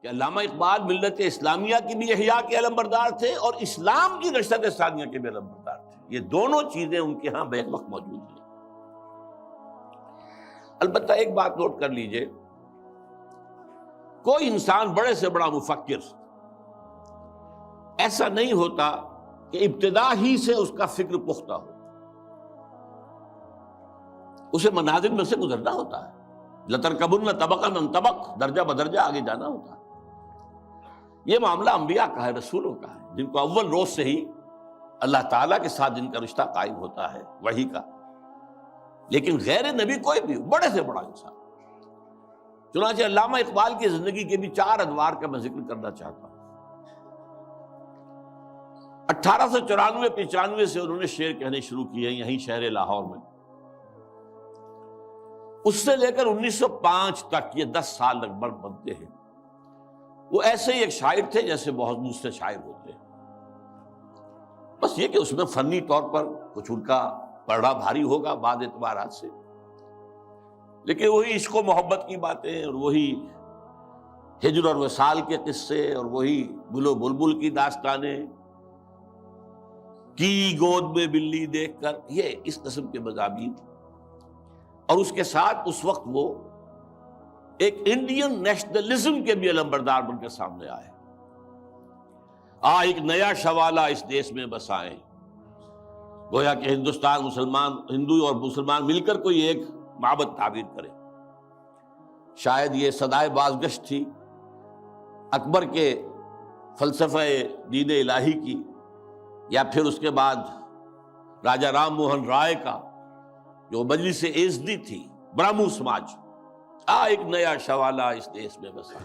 کہ علامہ اقبال ملت اسلامیہ کی بھی احیاء کے علمبردار تھے اور اسلام کی نشرت ثانیہ کے بھی علمبردار تھے. یہ دونوں چیزیں ان کے ہاں بیک وقت موجود ہیں. البتہ ایک بات نوٹ کر لیجئے، کوئی انسان بڑے سے بڑا مفکر ایسا نہیں ہوتا کہ ابتدا ہی سے اس کا فکر پختہ ہو. اسے منازل میں سے گزرنا ہوتا ہے. لَتَرْكَبُنَّ طَبَقًا عَنْ طَبَقٍ، درجہ بدرجہ آگے جانا ہوتا ہے. یہ معاملہ انبیاء کا ہے، رسولوں کا ہے، جن کو اول روز سے ہی اللہ تعالیٰ کے ساتھ جن کا رشتہ قائم ہوتا ہے وحی کا. لیکن غیر نبی کوئی بھی بڑے سے بڑا انسان. چنانچہ علامہ اقبال کی زندگی کے بھی 4 ادوار کا میں ذکر کرنا چاہتا ہوں. 1894-95 سے انہوں نے شعر کہنے شروع کیے ہیں یہیں شہر لاہور میں. اس سے لے کر 1905 تک یہ 10 سال لگ بھگ بنتے ہیں. وہ ایسے ہی ایک شاعر تھے جیسے بہت دوسرے شاعر ہوتے ہیں، بس یہ کہ اس میں فنی طور پر کچھ ان کا پڑھا بھاری ہوگا بعض اعتبارات سے، لیکن وہی عشق و محبت کی باتیں اور وہی ہجر اور وصال کے قصے اور وہی گل و بلبل کی داستانیں، کی گود میں بلی دیکھ کر، یہ اس قسم کے مضامین. اور اس کے ساتھ اس وقت وہ ایک انڈین نیشنلزم کے بھی علمبردار بن کے سامنے آئے. ایک نیا شوالہ اس دیش میں بسائیں، گویا کہ ہندوستان مسلمان، ہندو اور مسلمان مل کر کوئی ایک معبد تعبیر کرے. شاید یہ صدائے بازگشت تھی اکبر کے فلسفہ دین الہی کی، یا پھر اس کے بعد راجہ رام موہن رائے کا جو مجلس ایزدی تھی، برہمو سماج. ایک نیا شوالہ اس دیش میں بسا.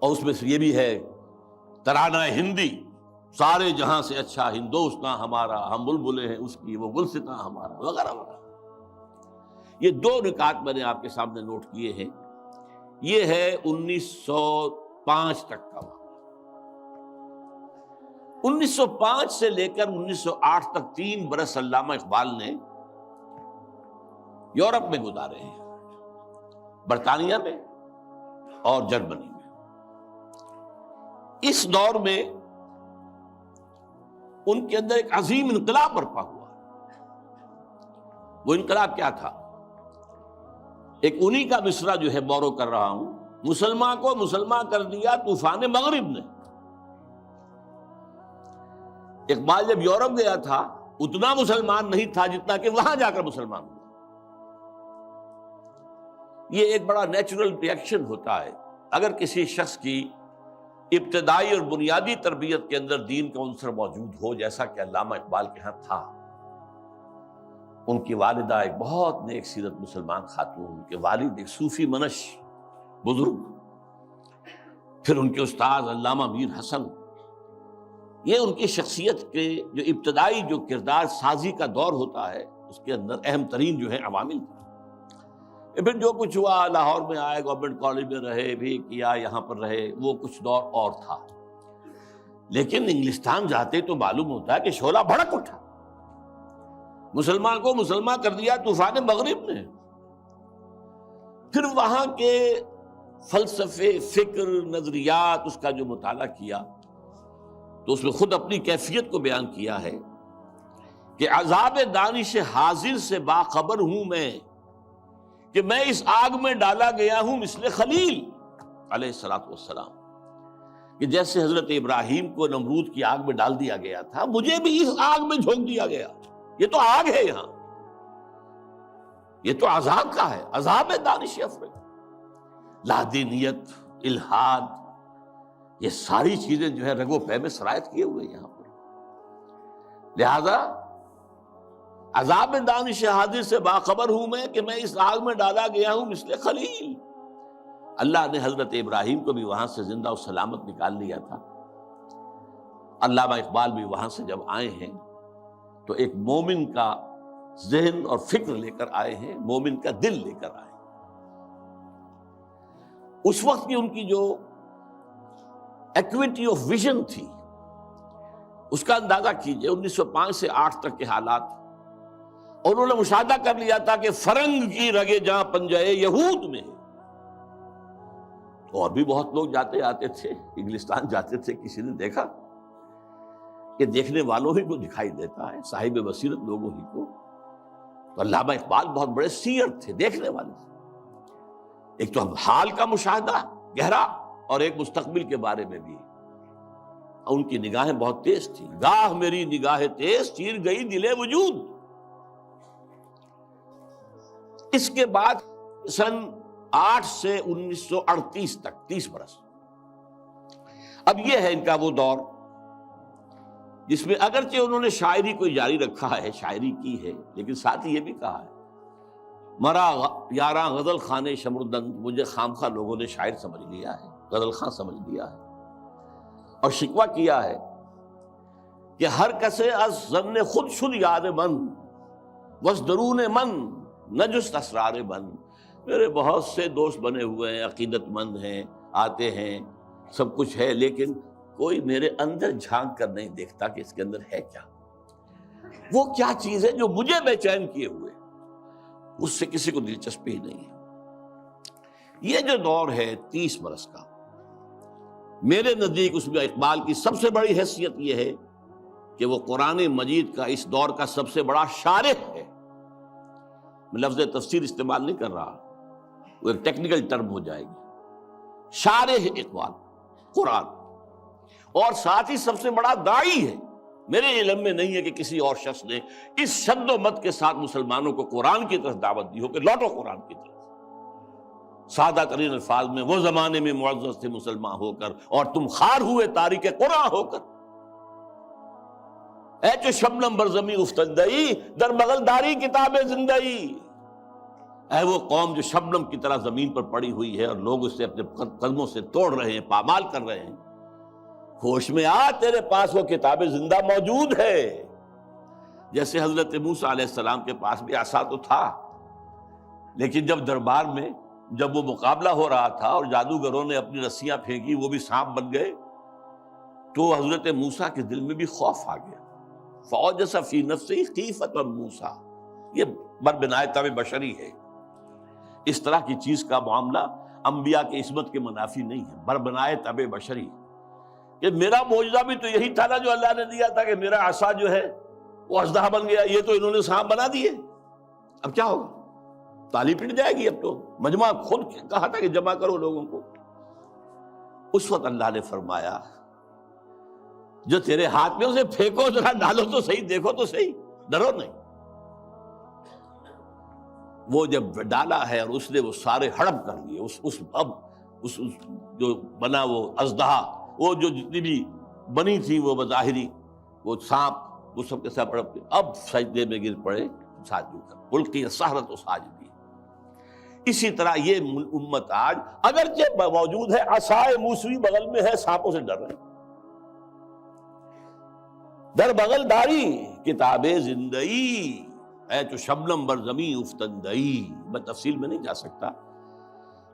اور اس میں سے یہ بھی ہے ترانہ ہندی، سارے جہاں سے اچھا ہندوستاں ہمارا، ہم بلبلیں ہیں اس کی، وہ گلستاں ہمارا، وغیرہ وغیرہ. یہ 2 نکات میں نے آپ کے سامنے نوٹ کیے ہیں. یہ ہے 1905 تک کا وقت. 1905 سے لے کر 1908 تک 3 برس علامہ اقبال نے یورپ میں گزارے ہیں، برطانیہ میں اور جرمنی میں. اس دور میں ان کے اندر ایک عظیم انقلاب برپا ہوا. وہ انقلاب کیا تھا؟ ایک انہی کا مصرع جو ہے بورو کر رہا ہوں، مسلمان کو مسلمان کر دیا طوفان مغرب نے. اقبال جب یورپ گیا تھا اتنا مسلمان نہیں تھا جتنا کہ وہاں جا کر مسلمان ہوا. یہ ایک بڑا نیچرل ری ایکشن ہوتا ہے اگر کسی شخص کی ابتدائی اور بنیادی تربیت کے اندر دین کا عنصر موجود ہو، جیسا کہ علامہ اقبال کے ہاں تھا. ان کی والدہ ایک بہت نیک سیرت مسلمان خاتون، ان کے والد ایک صوفی منش بزرگ، پھر ان کے استاد علامہ میر حسن. یہ ان کی شخصیت کے جو ابتدائی جو کردار سازی کا دور ہوتا ہے اس کے اندر اہم ترین جو ہے عوامل تھے. پھر جو کچھ ہوا، لاہور میں آئے، گورنمنٹ کالج میں رہے بھی کیا، یہاں پر رہے، وہ کچھ دور اور تھا. لیکن انگلستان جاتے تو معلوم ہوتا ہے کہ شعلہ بھڑک اٹھا. مسلمان کو مسلمان کر دیا طوفان مغرب نے. پھر وہاں کے فلسفے، فکر، نظریات، اس کا جو مطالعہ کیا تو اس میں خود اپنی کیفیت کو بیان کیا ہے کہ عذاب دانش حاضر سے باخبر ہوں میں کہ میں اس آگ میں ڈالا گیا ہوں مثل خلیل علیہ الصلوۃ والسلام. کہ جیسے حضرت ابراہیم کو نمرود کی آگ میں ڈال دیا گیا تھا، مجھے بھی اس آگ میں جھونک دیا گیا. یہ تو آگ ہے، یہاں یہ تو عذاب کا ہے، عذاب دانش افرے. لادینیت، الحاد، یہ ساری چیزیں جو ہے رگ و پے میں سرایت کیے ہوئے یہاں پر. لہذا عذاب دانش حاضر سے باخبر ہوں میں کہ میں اس آگ میں ڈالا گیا ہوں مثل خلیل. اللہ نے حضرت ابراہیم کو بھی وہاں سے زندہ و سلامت نکال لیا تھا. علامہ اقبال بھی وہاں سے جب آئے ہیں تو ایک مومن کا ذہن اور فکر لے کر آئے ہیں، مومن کا دل لے کر آئے. اس وقت کی ان کی جو ایکویٹی آف ویژن تھی اس کا اندازہ کیجئے. 1905 سے 8 تک کے حالات، اور انہوں نے مشاہدہ کر لیا تھا کہ فرنگ کی رگے جہاں پنجے یہود میں ہے، اور بھی بہت لوگ جاتے آتے تھے، انگلستان جاتے تھے، کسی نے دیکھا کہ دیکھنے والوں ہی کو دکھائی دیتا ہے، صاحب بصیرت لوگوں ہی کو. تو علامہ اقبال بہت بڑے سیر تھے، دیکھنے والے تھے. ایک تو حال کا مشاہدہ گہرا، اور ایک مستقبل کے بارے میں بھی. ان کی نگاہیں بہت تیز تھی. گاہ میری نگاہ تیز چیر گئی دل وجود. اس کے بعد سن 8 سے 1938 تک 30 برس. اب یہ ہے ان کا وہ دور جس میں اگرچہ انہوں نے شاعری کو جاری رکھا ہے، شاعری کی ہے، لیکن ساتھ ہی یہ بھی کہا ہے مرا یاراں غزل خانے شمردند، مجھے خامخواہ لوگوں نے شاعر سمجھ لیا ہے، غزل خاں سمجھ لیا ہے. اور شکوہ کیا ہے کہ ہر کسے از ظن خود شد یاد من وز درون من نجست اسرار من. میرے بہت سے دوست بنے ہوئے ہیں، عقیدت مند ہیں، آتے ہیں، سب کچھ ہے، لیکن کوئی میرے اندر جھانک کر نہیں دیکھتا کہ اس کے اندر ہے کیا، وہ کیا چیز ہے جو مجھے بے چین کیے ہوئے، اس سے کسی کو دلچسپی نہیں ہے. یہ جو دور ہے 30 برس کا، میرے نزدیک اس میں اقبال کی سب سے بڑی حیثیت یہ ہے کہ وہ قرآن مجید کا اس دور کا سب سے بڑا شارح ہے. میں لفظ تفسیر استعمال نہیں کر رہا، وہ ایک ٹیکنیکل ٹرم ہو جائے گی. شارح اقبال قرآن، اور ساتھ ہی سب سے بڑا داعی ہے. میرے علم میں نہیں ہے کہ کسی اور شخص نے اس شد و مت کے ساتھ مسلمانوں کو قرآن کی طرف دعوت دی ہو کہ لوٹو قرآن کی طرف. سادہ ترین الفاظ میں وہ زمانے میں معزز تھے مسلمان ہو کر، اور تم خار ہوئے تاریک قرآن ہو کر. اے چو شبنم بر زمیں افتندئی در بغل داری کتاب زندئی. اے وہ قوم جو شبنم کی طرح زمین پر پڑی ہوئی ہے اور لوگ اسے اپنے قدموں سے توڑ رہے ہیں، پامال کر رہے ہیں، ہوش میں آ، تیرے پاس وہ کتاب زندہ موجود ہے. جیسے حضرت موسیٰ علیہ السلام کے پاس بھی عصا تو تھا، لیکن جب دربار میں جب وہ مقابلہ ہو رہا تھا اور جادوگروں نے اپنی رسیاں پھینکی، وہ بھی سانپ بن گئے، تو حضرت موسیٰ کے دل میں بھی خوف آ گیا. فَأَوْجَسَ فِي نَفْسِهِ خِیفَةً موسیٰ. یہ بربنائے طبع بشری ہے. اس طرح کی چیز کا معاملہ انبیاء کی عصمت کے منافی نہیں ہے، بربنائے طبع بشری. کہ میرا معجزہ بھی تو یہی تھا نا جو اللہ نے دیا تھا، کہ میرا عصا جو ہے وہ اژدہا بن گیا، یہ تو انہوں نے سانپ بنا دیے. اب کیا ہوگا؟ تالی پٹ جائے گی. اب تو مجمع خود کہا تھا کہ جمع کرو لوگوں کو. اس وقت اللہ نے فرمایا جو تیرے ہاتھ میں اسے پھینکو، ذرا ڈالو تو صحیح، دیکھو تو صحیح، ڈرو نہیں. وہ جب ڈالا ہے اور اس نے وہ سارے ہڑپ کر لیے، اس جو بنا وہ اژدہا، وہ جو جتنی بھی بنی تھی وہ بظاہری وہ سانپ، وہ سب کے ساتھ ہڑپ کے اب سجدے میں گر پڑے ساجدوں کر. القی السحرۃ ساجدین. اسی طرح یہ امت آج اگرچہ موجود ہے، عصائے موسوی بغل میں ہے، سانپوں سے ڈر رہے ہیں. در بغل داری کتاب زندئی، اے تو شبنم بر زمیں افتندئی. میں تفصیل میں نہیں جا سکتا،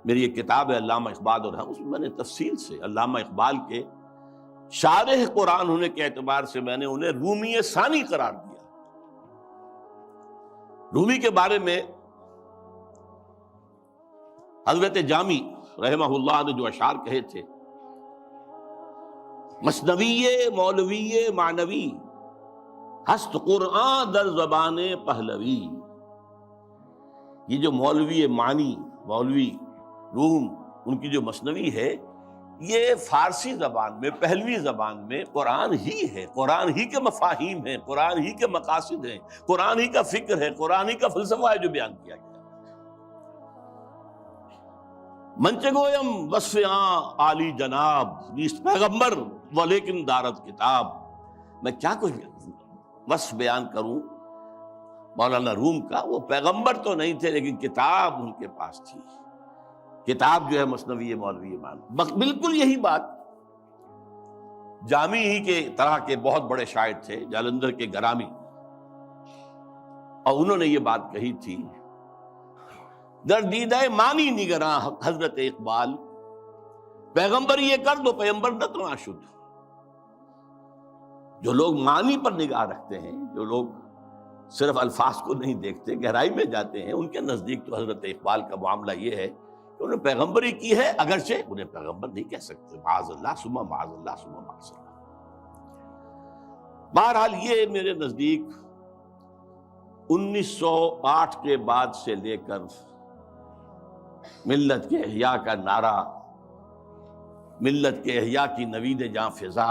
میری ایک کتاب ہے علامہ اقبال اور اس میں میں نے تفصیل سے علامہ اقبال کے شارح قرآن ہونے کے اعتبار سے میں نے انہیں رومی ثانی قرار دیا. رومی کے بارے میں حضرت جامی رحمہ اللہ نے جو اشعار کہے تھے، مثنوی مولوی معنوی ہست قرآن در زبان پہلوی. یہ جو مولوی معنی، مولوی روم، ان کی جو مثنوی ہے، یہ فارسی زبان میں، پہلوی زبان میں قرآن ہی ہے، قرآن ہی کے مفاہیم ہیں، قرآن ہی کے مقاصد ہیں، قرآن ہی کا فکر ہے، قرآن ہی کا فلسفہ ہے جو بیان کیا گیا. منچ گویم وصف عالی جناب نیست پیغمبر ولیکن دارت کتاب. میں کیا کچھ وصف بیان کروں مولانا روم کا، وہ پیغمبر تو نہیں تھے لیکن کتاب ان کے پاس تھی. کتاب جو ہے مثنوی مولوی مان. بالکل یہی بات جامی ہی کے طرح کے بہت بڑے شاعر تھے، جالندھر کے گرامی، اور انہوں نے یہ بات کہی تھی، در دیدہ مانی نگراں حضرت اقبال، پیغمبر یہ کر دو پیغمبر نہ تو آشد. جو لوگ معنی پر نگاہ رکھتے ہیں، جو لوگ صرف الفاظ کو نہیں دیکھتے، گہرائی میں جاتے ہیں، ان کے نزدیک تو حضرت اقبال کا معاملہ یہ ہے انہوں نے پیغمبری کی ہے، اگرچہ انہیں پیغمبر نہیں کہہ سکتے، معاذ اللہ ثم معاذ اللہ ثم معاذ اللہ۔ بہرحال یہ میرے نزدیک 1908 کے بعد سے لے کر ملت کے احیاء کا نعرہ، ملت کے احیاء کی نوید جاں فضا،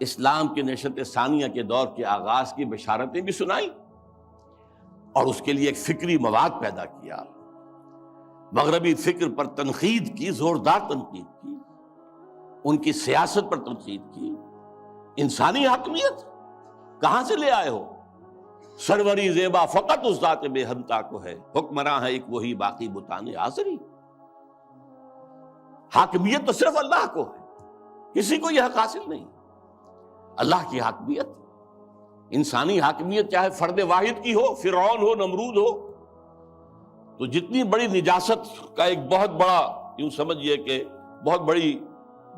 اسلام کے نشأت ثانیہ کے دور کے آغاز کی بشارتیں بھی سنائیں، اور اس کے لیے ایک فکری مواد پیدا کیا، مغربی فکر پر تنقید کی، زوردار تنقید کی، ان کی سیاست پر تنقید کی۔ انسانی حاکمیت کہاں سے لے آئے ہو؟ سروری زیبا فقط اس ذات بے ہمتا کو ہے، حکمراں ہے ایک وہی باقی بتانے حاضری۔ حاکمیت تو صرف اللہ کو ہے، کسی کو یہ حق حاصل نہیں۔ اللہ کی حاکمیت، انسانی حاکمیت چاہے فرد واحد کی ہو، فرعون ہو، نمرود ہو، تو جتنی بڑی نجاست کا ایک بہت بڑا، یوں سمجھئے کہ بہت بڑی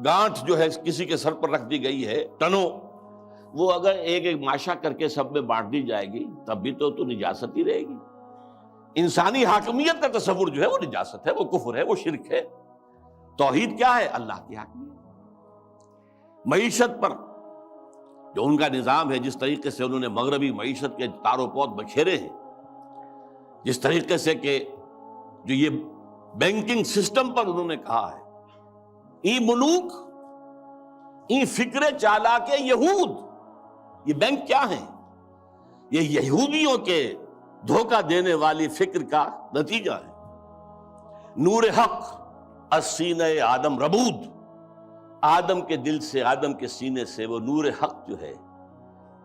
گانٹھ جو ہے کسی کے سر پر رکھ دی گئی ہے، ٹنوں، وہ اگر ایک ایک ماشا کر کے سب میں بانٹ دی جائے گی تب بھی تو نجاست ہی رہے گی۔ انسانی حاکمیت کا تصور جو ہے وہ نجاست ہے، وہ کفر ہے، وہ شرک ہے۔ توحید کیا ہے؟ اللہ کی حاکمیت۔ معیشت پر جو ان کا نظام ہے، جس طریقے سے انہوں نے مغربی معیشت کے تار و پود بکھیرے ہیں، جس طریقے سے کہ جو یہ بینکنگ سسٹم پر انہوں نے کہا ہے، ای ملوک ای فکر چالاک یہود، یہ بینک کیا ہیں؟ یہ یہودیوں کے دھوکہ دینے والی فکر کا نتیجہ ہے۔ نور حق السینہ آدم ربود، آدم کے دل سے، آدم کے سینے سے وہ نور حق جو ہے،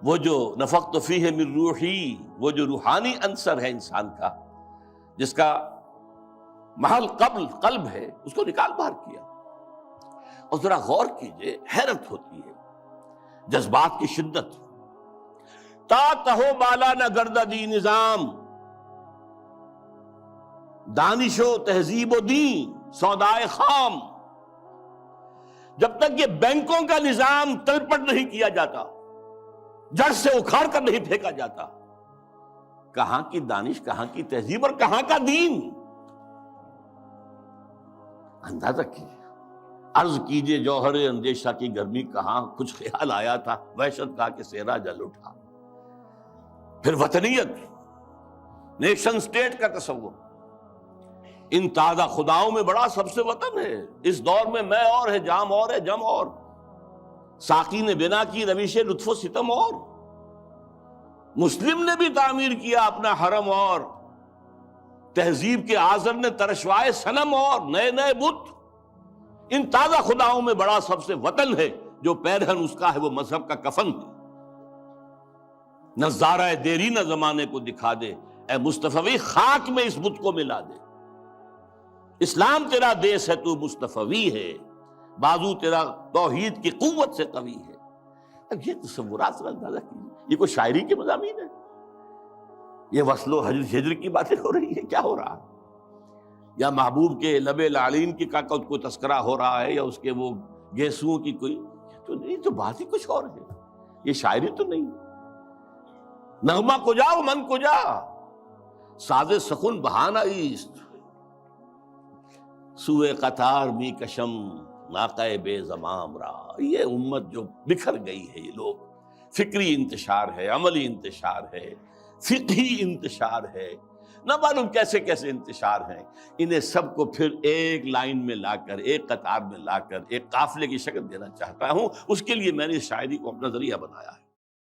وہ جو نفخت فیہ من روحی، وہ جو روحانی عنصر ہے انسان کا، جس کا محل قلب ہے، اس کو نکال باہر کیا۔ اور ذرا غور کیجئے، حیرت ہوتی ہے جذبات کی شدت۔ تا کہو بالا نہ گردہ دی نظام، دانش و تہذیب و دین سودائے خام۔ جب تک یہ بینکوں کا نظام تلپٹ نہیں کیا جاتا، جڑ سے اکھاڑ کر نہیں پھینکا جاتا، کہاں کی دانش، کہاں کی تہذیب اور کہاں کا دین؟ اندازہ کیجیے، عرض کیجیے جوہر اندیشہ کی گرمی کہاں، کچھ خیال آیا تھا، وحشت کا کہ صحرا جل اٹھا۔ پھر وطنیت، نیشن سٹیٹ کا تصور، ان تازہ خداؤں میں بڑا سب سے وطن ہے۔ اس دور میں میں اور ہے، جام اور ہے، جم اور، ساقی نے بنا کی روش لطف و ستم اور، مسلم نے بھی تعمیر کیا اپنا حرم اور، تہذیب کے آزر نے ترشوائے صنم اور، نئے نئے بت۔ ان تازہ خداؤں میں بڑا سب سے وطن ہے، جو پیرہن اس کا ہے وہ مذہب کا کفن ہے۔ نظارہ دیری نہ زمانے کو دکھا دے، اے مصطفی خاک میں اس بت کو ملا دے۔ اسلام تیرا دیس ہے، تو مصطفی ہے، بازو تیرا توحید کی قوت سے قوی ہے۔ اب یہ تصورات سے اندازہ کیجیے، یہ کوئی شاعری کے مضامین ہے؟ یہ وصل و ہجر کی باتیں ہو رہی ہے؟ کیا ہو رہا ہے؟ یا محبوب کے لب لعلین کی کا کوئی تذکرہ ہو رہا ہے، یا اس کے وہ گیسوؤں کی کوئی، تو نہیں، تو بات ہی کچھ اور ہے، یہ شاعری تو نہیں۔ نغمہ کجا و من کجا، ساز سخن بہانہ ایست، سوئے قطار می کشم ناقہ بے زمام را۔ یہ امت جو بکھر گئی ہے، یہ لوگ، فکری انتشار ہے، عملی انتشار ہے، فقہی انتشار ہے، نہ معلوم کیسے کیسے انتشار ہیں، انہیں سب کو پھر ایک لائن میں لا کر، ایک قطار میں لا کر ایک قافلے کی شکل دینا چاہتا ہوں۔ اس کے لیے میں نے اس شاعری کو اپنا ذریعہ بنایا ہے۔